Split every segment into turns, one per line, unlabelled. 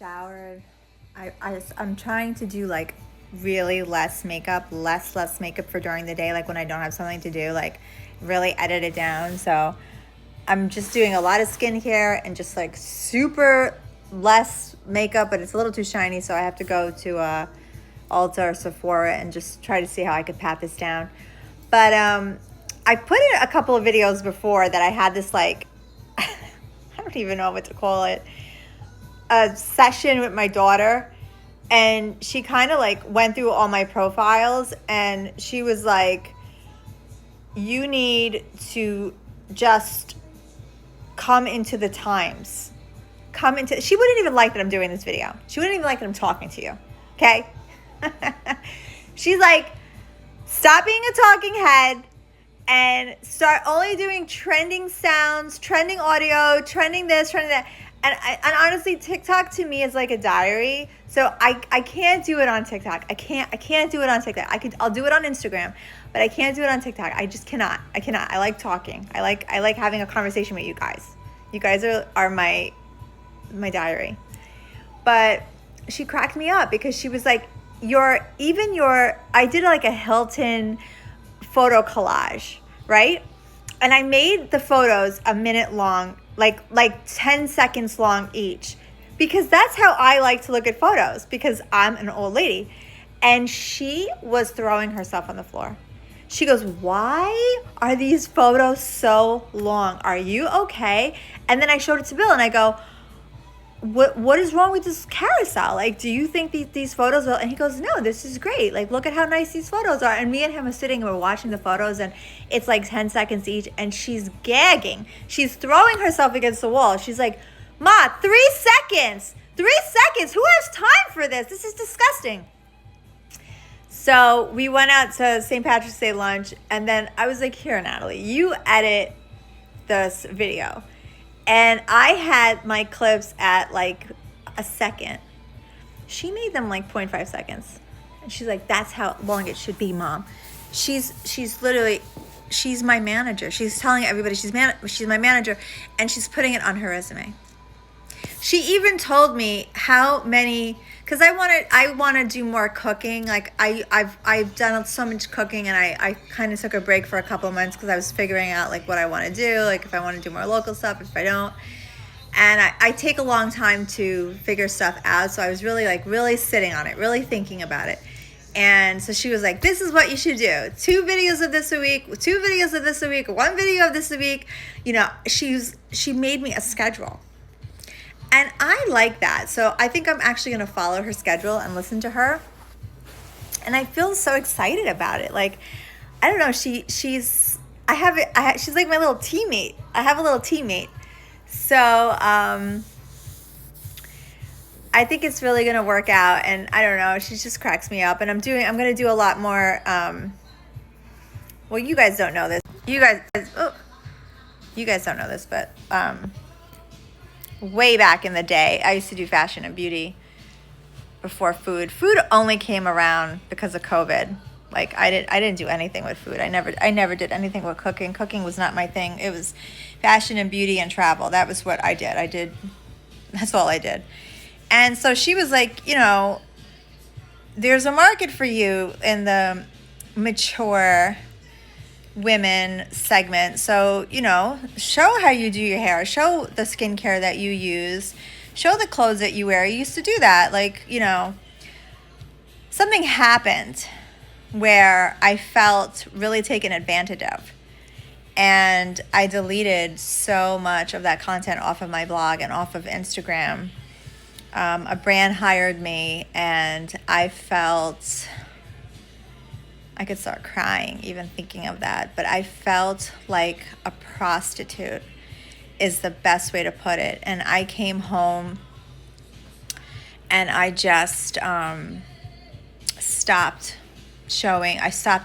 showered. I'm trying to do like really less makeup, less makeup for during the day, like when I don't have something to do, like really edit it down. So I'm just doing a lot of skincare and just like super less makeup, but it's a little too shiny, so I have to go to Ulta or Sephora and just try to see how I could pat this down. But I put in a couple of videos before that I had this like I don't even know what to call it, a session with my daughter, and she kind of like went through all my profiles, and she was like, you need to just come into the times. She wouldn't even like that I'm doing this video. She wouldn't even like that I'm talking to you. Okay? She's like, stop being a talking head and start only doing trending sounds, trending audio, trending this, trending that. And honestly, TikTok to me is like a diary. So I can't do it on TikTok. I can't do it on TikTok. I'll do it on Instagram, but I can't do it on TikTok. I just cannot. I cannot. I like talking. I like having a conversation with you guys. You guys are my diary. But she cracked me up because she was like, I did like a Hilton photo collage, right? And I made the photos a minute long, like 10 seconds long each, because that's how I like to look at photos, because I'm an old lady. And she was throwing herself on the floor. She goes, why are these photos so long? Are you okay? And then I showed it to Bill and I go, what is wrong with this carousel? Like, do you think these photos are, and he goes, no, this is great. Like, look at how nice these photos are. And me and him are sitting and we're watching the photos, and it's like 10 seconds each, and she's gagging. She's throwing herself against the wall. She's like, Ma, 3 seconds. 3 seconds. Who has time for this? This is disgusting. So we went out to St. Patrick's Day lunch, and then I was like, here, Natalie, you edit this video. And I had my clips at like a second. She made them like 0.5 seconds. And she's like, that's how long it should be, Mom. She's my manager. She's telling everybody she's my manager, and she's putting it on her resume. She even told me how many, because I want to do more cooking. Like I've done so much cooking, and I kind of took a break for a couple of months because I was figuring out like what I want to do, like if I want to do more local stuff, if I don't. And I take a long time to figure stuff out, so I was really sitting on it, really thinking about it. And so she was like, this is what you should do. 2 videos of this a week, 2 videos of this a week, 1 video of this a week. You know, she made me a schedule. And I like that. So I think I'm actually going to follow her schedule and listen to her. And I feel so excited about it. Like, I don't know, she's like my little teammate. I have a little teammate. So I think it's really going to work out. And I don't know, she just cracks me up. And I'm going to do a lot more. Well, you guys don't know this. You guys don't know this, but way back in the day, I used to do fashion and beauty before food. Food only came around because of COVID. Like I didn't do anything with food. I never did anything with cooking. Cooking was not my thing. It was fashion and beauty and travel. That was what I did. That's all I did. And so she was like, you know, there's a market for you in the mature women segment. So, you know, show how you do your hair, show the skincare that you use, show the clothes that you wear. You used to do that. Like, you know, something happened where I felt really taken advantage of. And I deleted so much of that content off of my blog and off of Instagram. A brand hired me, and I felt, I could start crying even thinking of that, but I felt like a prostitute is the best way to put it. And I came home and I just stopped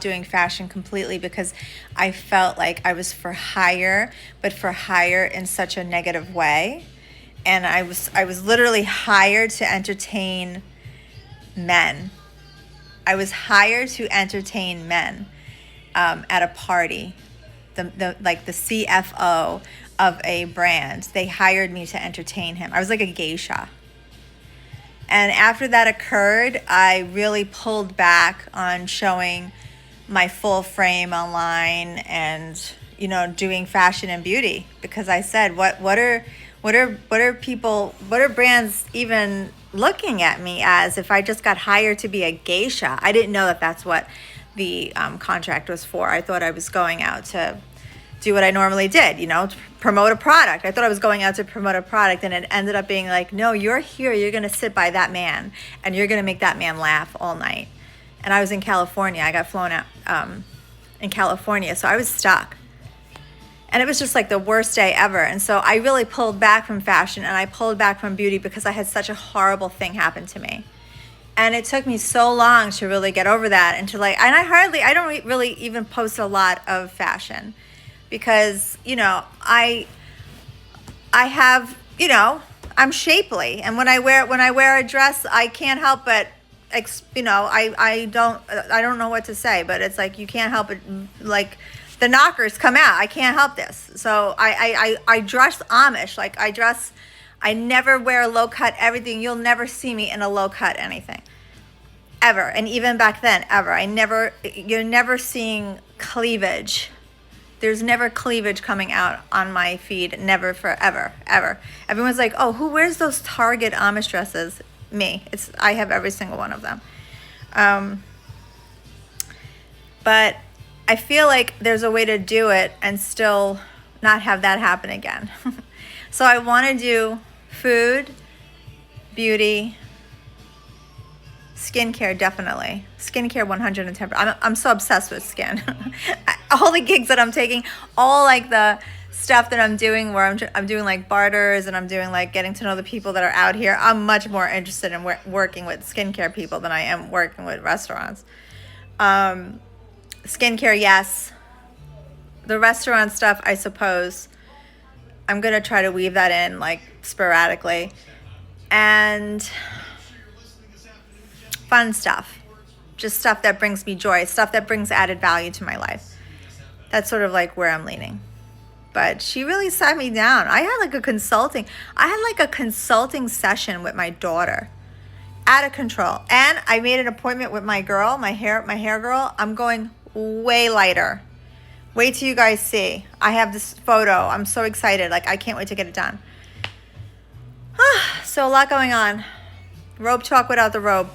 doing fashion completely, because I felt like I was for hire, but for hire in such a negative way. And I was literally hired to entertain men. I was hired to entertain men at a party. The CFO of a brand, they hired me to entertain him. I was like a geisha. And after that occurred, I really pulled back on showing my full frame online and, you know, doing fashion and beauty, because I said, what are people, what are brands even looking at me as if I just got hired to be a geisha? I didn't know that that's what the contract was for. I thought I was going out to do what I normally did, you know, to promote a product. I thought I was going out to promote a product, and it ended up being like, no, you're here, you're going to sit by that man and you're going to make that man laugh all night. And I was in California. I got flown out in California, so I was stuck. And it was just like the worst day ever. And so I really pulled back from fashion and I pulled back from beauty because I had such a horrible thing happen to me. And it took me so long to really get over that, and to like, and I don't really even post a lot of fashion, because, you know, I have, you know, I'm shapely, and when I wear a dress, I can't help but, you know, I don't know what to say, but it's like, you can't help it, like, the knockers come out. I can't help this. So I dress Amish, like I never wear a low cut everything. You'll never see me in a low cut anything, ever. And even back then, ever. You're never seeing cleavage. There's never cleavage coming out on my feed, never, forever, ever. Everyone's like, oh, who wears those Target Amish dresses? Me. I have every single one of them. But I feel like there's a way to do it and still not have that happen again. So I want to do food, beauty, skincare, definitely. Skincare 110%. I'm so obsessed with skin. All the gigs that I'm taking, all like the stuff that I'm doing where I'm doing like barters, and I'm doing like getting to know the people that are out here. I'm much more interested in working with skincare people than I am working with restaurants. Skincare, yes. The restaurant stuff, I suppose, I'm going to try to weave that in like sporadically. And fun stuff. Just stuff that brings me joy, stuff that brings added value to my life. That's sort of like where I'm leaning. But she really sat me down. I had like a consulting session with my daughter. Out of control. And I made an appointment with my girl, my hair girl. I'm going way lighter. Wait till you guys see. I have this photo. I'm so excited. Like, I can't wait to get it done. So a lot going on. Robe talk without the robe.